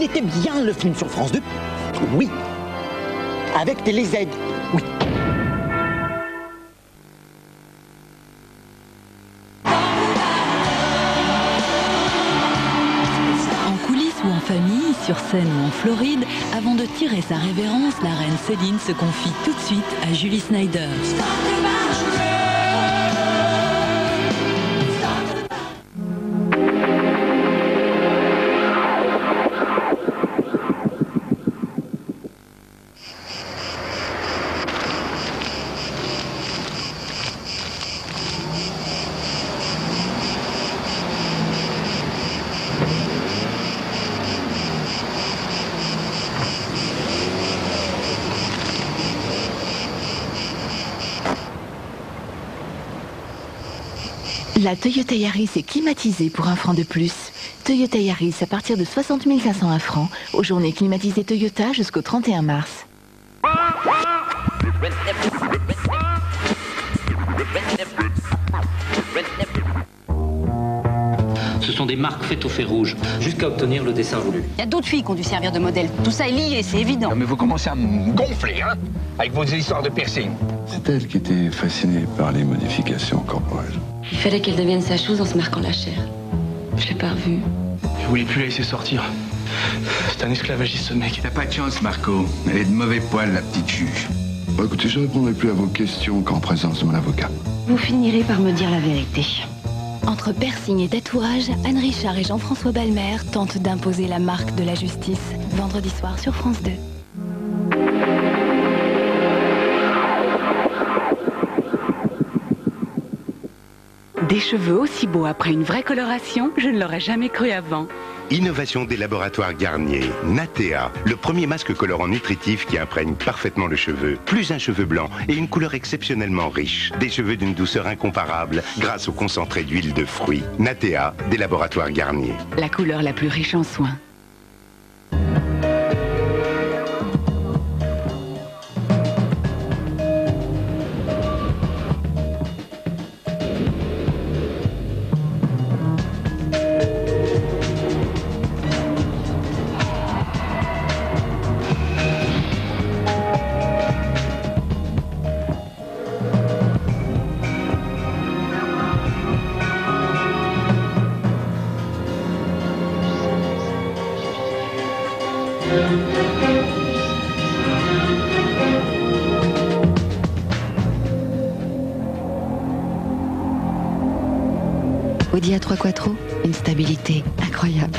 Il était bien le film sur France 2. Oui. Avec Télé Z. Oui. En coulisses ou en famille, sur scène ou en Floride, avant de tirer sa révérence, la reine Céline se confie tout de suite à Julie Snyder. La Toyota Yaris est climatisée pour 1 franc de plus. Toyota Yaris à partir de 60 501 francs aux journées climatisées Toyota jusqu'au 31 mars. Ce sont des marques faites au fer rouge, jusqu'à obtenir le dessin voulu. Il y a d'autres filles qui ont dû servir de modèle. Tout ça est lié, c'est évident. Non mais vous commencez à me gonfler, hein, avec vos histoires de piercing. C'est elle qui était fascinée par les modifications corporelles. Il fallait qu'elle devienne sa chose en se marquant la chair. Je l'ai pas revue. Je voulais plus la laisser sortir. C'est un esclavagiste, ce mec. T'as pas de chance, Marco. Elle est de mauvais poil, la petite juge. Bon, écoutez, je ne répondrai plus à vos questions qu'en présence de mon avocat. Vous finirez par me dire la vérité. Entre piercing et tatouage, Anne Richard et Jean-François Balmer tentent d'imposer la marque de la justice. Vendredi soir sur France 2. Des cheveux aussi beaux après une vraie coloration, je ne l'aurais jamais cru avant. Innovation des laboratoires Garnier, Natea, le premier masque colorant nutritif qui imprègne parfaitement le cheveu. Plus un cheveu blanc et une couleur exceptionnellement riche. Des cheveux d'une douceur incomparable grâce au concentré d'huile de fruits. Natea, des laboratoires Garnier. La couleur la plus riche en soins. Audi A3 Quattro, une stabilité incroyable.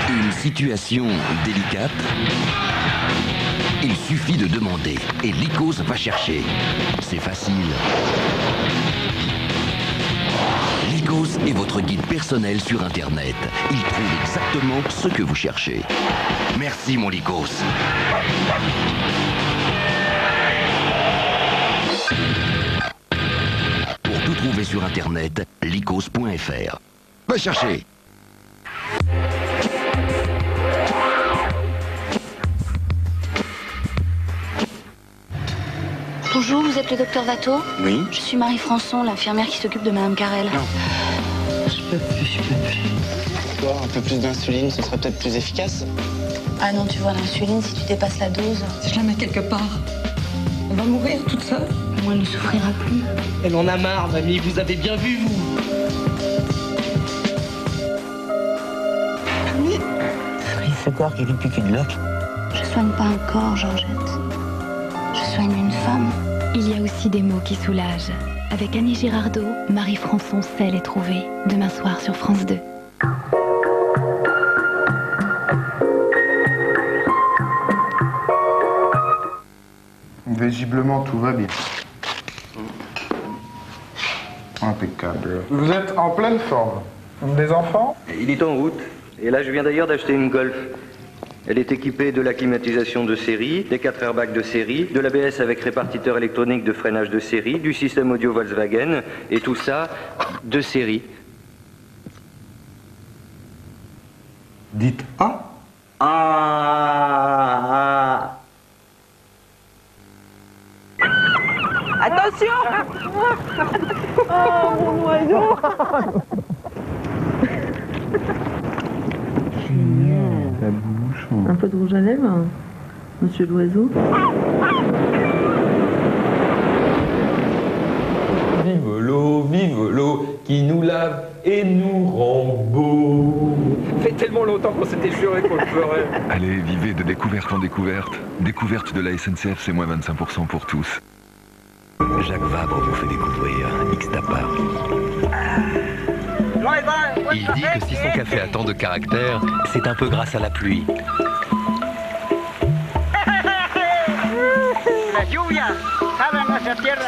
Une situation délicate. Il suffit de demander et Lycos va chercher. C'est facile. Lycos est votre guide personnel sur Internet. Il trouve exactement ce que vous cherchez. Merci mon Lycos. Pour tout trouver sur Internet, lycos.fr. Va chercher. Bonjour, vous êtes le docteur Watteau? Oui. Je suis Marie Françon, l'infirmière qui s'occupe de Madame Carrel. Non. Je peux plus. Toi, un peu plus d'insuline, ce serait peut-être plus efficace. Ah non, tu vois, l'insuline, si tu dépasses la dose... Si je la mets quelque part, elle va mourir toute seule. Moi, elle ne souffrira plus. Elle en a marre, mamie, vous avez bien vu, vous. Oui. Ce corps qui n'est plus qu'une loque. Je soigne pas un corps, Georgette. Je soigne une femme. Il y a aussi des mots qui soulagent. Avec Annie Girardot, Marie Françon sait les trouver. Demain soir sur France 2. Visiblement, tout va bien. Impeccable. Vous êtes en pleine forme. Des enfants? Il est en route. Et là, je viens d'ailleurs d'acheter une Golf. Elle est équipée de la climatisation de série, des 4 airbags de série, de l'ABS avec répartiteur électronique de freinage de série, du système audio Volkswagen, et tout ça de série. Dites A. Ah. Attention. Oh, mon oiseau. ta bouche. Un peu de rouge à lèvres, monsieur l'oiseau. Vive l'eau qui nous lave et nous rend beau. Fait tellement longtemps qu'on s'était juré qu'on le ferait. Allez, vivez de découverte en découverte. Découverte de la SNCF, c'est moins 25% pour tous. Jacques Vabre vous fait découvrir X-Tapa. Il dit que si son café a tant de caractère, c'est un peu grâce à la pluie.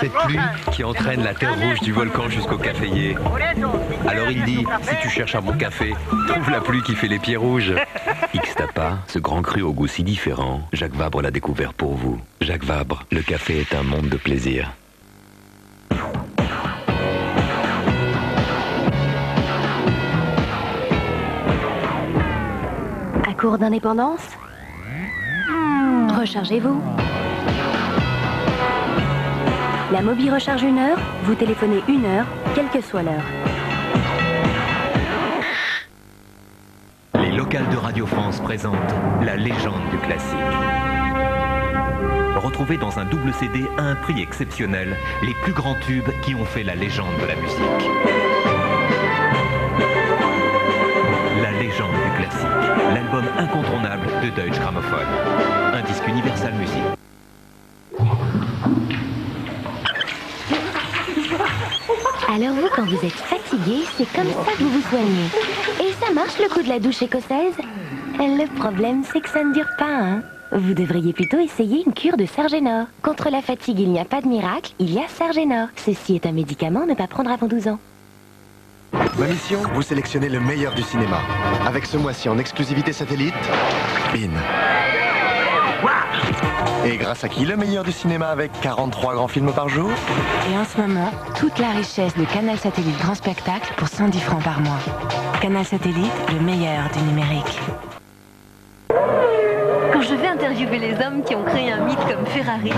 Cette pluie qui entraîne la terre rouge du volcan jusqu'au caféier. Alors il dit, si tu cherches un bon café, trouve la pluie qui fait les pieds rouges. X-Tapa, ce grand cru au goût si différent, Jacques Vabre l'a découvert pour vous. Jacques Vabre, le café est un monde de plaisir. À court d'indépendance? Rechargez-vous. La Mobi recharge 1 heure, vous téléphonez 1 heure, quelle que soit l'heure. Les locales de Radio France présentent la légende du classique. Retrouvez dans un double CD à un prix exceptionnel les plus grands tubes qui ont fait la légende de la musique. La légende du classique, l'album incontournable de Deutsche Grammophon. Un disque Universal Music. Alors vous, quand vous êtes fatigué, c'est comme ça que vous vous soignez. Et ça marche le coup de la douche écossaise? Le problème, c'est que ça ne dure pas, hein. Vous devriez plutôt essayer une cure de Sergenor. Contre la fatigue, il n'y a pas de miracle, il y a Sergenor. Ceci est un médicament à ne pas prendre avant 12 ans. Ma mission, vous sélectionnez le meilleur du cinéma. Avec ce mois-ci en exclusivité satellite, BIN. Et grâce à qui le meilleur du cinéma avec 43 grands films par jour? Et en ce moment, toute la richesse de Canal Satellite Grand Spectacle pour 110 francs par mois. Canal Satellite, le meilleur du numérique. Quand je vais interviewer les hommes qui ont créé un mythe comme Ferrari,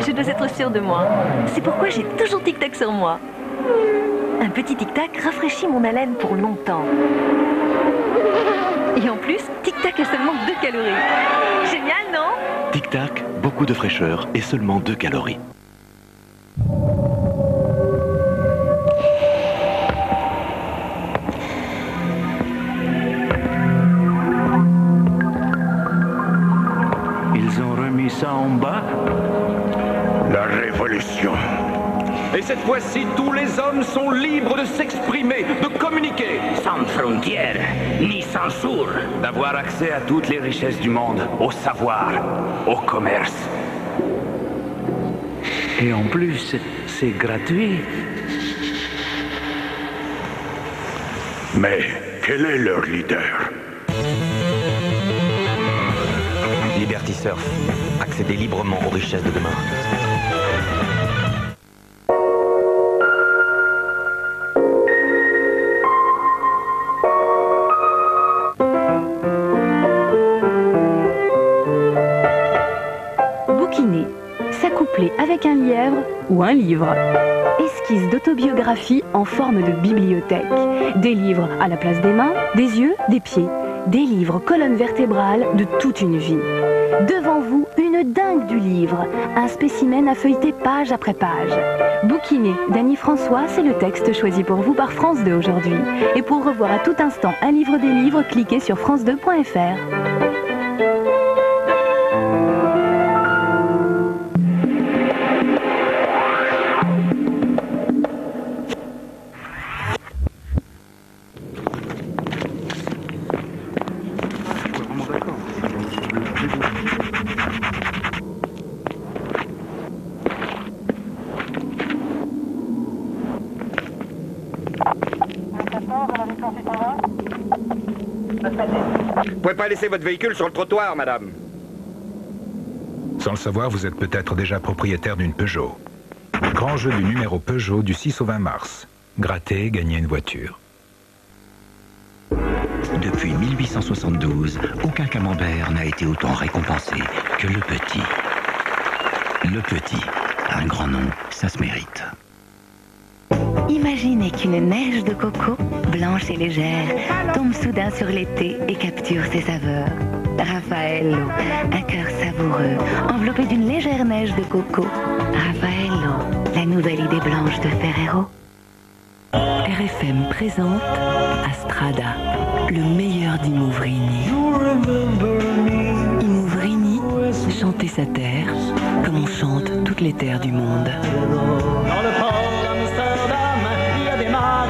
je dois être sûre de moi. C'est pourquoi j'ai toujours Tic-Tac sur moi. Un petit Tic-Tac rafraîchit mon haleine pour longtemps. Et en plus, Tic-Tac a seulement 2 calories. Génial, non? Tic-Tac, beaucoup de fraîcheur et seulement 2 calories. Ils ont remis ça en bas? La révolution. Et cette fois-ci, tous les hommes sont libres de s'exprimer, de communiquer. Sans frontières, ni censure. D'avoir accès à toutes les richesses du monde, au savoir, au commerce. Et en plus, c'est gratuit. Mais quel est leur leader? Liberty Surf. Accédez librement aux richesses de demain. Bouquiner, s'accoupler avec un lièvre ou un livre. Esquisse d'autobiographie en forme de bibliothèque. Des livres à la place des mains, des yeux, des pieds. Des livres colonne vertébrale de toute une vie. Devant vous, une dingue du livre. Un spécimen à feuilleter page après page. Bouquiner d'Annie François, c'est le texte choisi pour vous par France 2 aujourd'hui. Et pour revoir à tout instant un livre des livres, cliquez sur france2.fr. Vous pouvez pas laisser votre véhicule sur le trottoir, madame. Sans le savoir, vous êtes peut-être déjà propriétaire d'une Peugeot. Grand jeu du numéro Peugeot du 6 au 20 mars. Gratter, gagner une voiture. Depuis 1872, aucun camembert n'a été autant récompensé que le Petit. Le Petit, un grand nom, ça se mérite. Imaginez qu'une neige de coco, blanche et légère, tombe soudain sur l'été et capture ses saveurs. Raffaello, un cœur savoureux, enveloppé d'une légère neige de coco. Raffaello, la nouvelle idée blanche de Ferrero. RFM présente Astrada, le meilleur d'Imouvrini. Imouvrini, chanter sa terre, comme on chante toutes les terres du monde. Dans le port d'Amsterdam, il y a des marins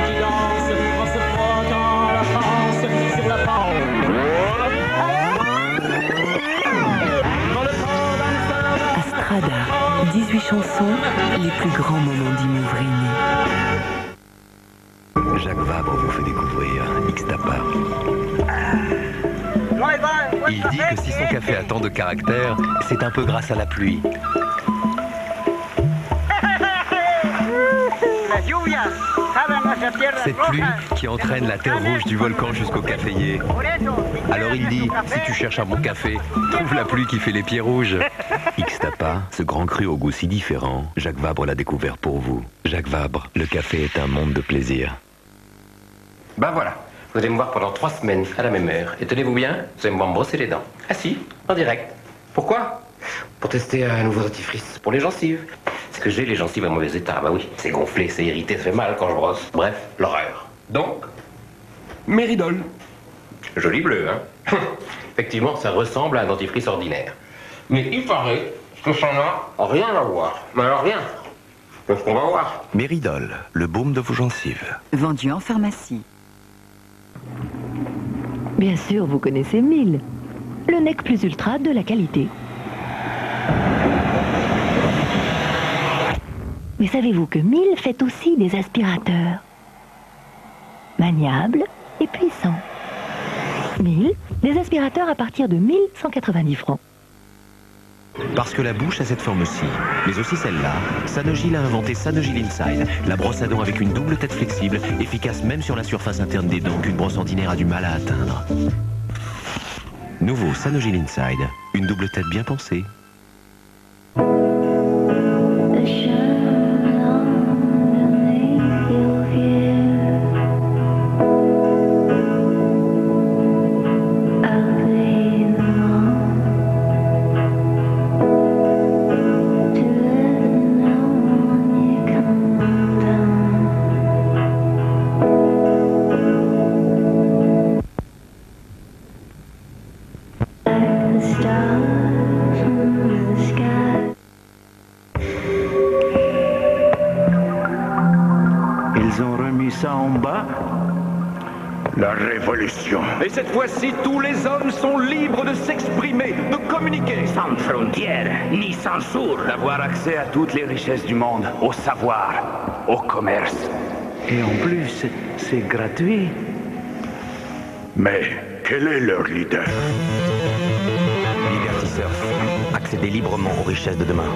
qui dansent en se frottant la France sur la pente. Dans le port d'Amsterdam. Astrada, 18 chansons, les plus grands moments d'Imouvrini. Jacques Vabre vous fait découvrir Ixtapa. Il dit que si son café a tant de caractère, c'est un peu grâce à la pluie. Cette pluie qui entraîne la terre rouge du volcan jusqu'au caféier. Alors il dit, si tu cherches un bon café, trouve la pluie qui fait les pieds rouges. Ixtapa, ce grand cru au goût si différent, Jacques Vabre l'a découvert pour vous. Jacques Vabre, le café est un monde de plaisir. Ben voilà, vous allez me voir pendant 3 semaines à la même heure. Et tenez-vous bien, vous allez me voir me brosser les dents. Ah si, en direct. Pourquoi? Pour tester un nouveau dentifrice pour les gencives. Parce que j'ai les gencives en mauvais état, bah oui. C'est gonflé, c'est irrité, ça fait mal quand je brosse. Bref, l'horreur. Donc, Méridol. Joli bleu, hein. Effectivement, ça ressemble à un dentifrice ordinaire. Mais il paraît que ça n'a rien à voir. Mais alors rien. C'est ce qu'on va voir. Méridol, le baume de vos gencives. Vendu en pharmacie. Bien sûr, vous connaissez Miele, le Nec Plus Ultra de la qualité. Mais savez-vous que Miele fait aussi des aspirateurs maniables et puissants. Miele, des aspirateurs à partir de 1190 francs. Parce que la bouche a cette forme-ci, mais aussi celle-là, Sanogyl a inventé Sanogyl Inside, la brosse à dents avec une double tête flexible, efficace même sur la surface interne des dents qu'une brosse ordinaire a du mal à atteindre. Nouveau Sanogyl Inside, une double tête bien pensée. La révolution. Et cette fois-ci, tous les hommes sont libres de s'exprimer, de communiquer. Sans frontières, ni censure. D'avoir accès à toutes les richesses du monde, au savoir, au commerce. Et en plus, c'est gratuit. Mais quel est leur leader? Liberty Surf. Accéder librement aux richesses de demain.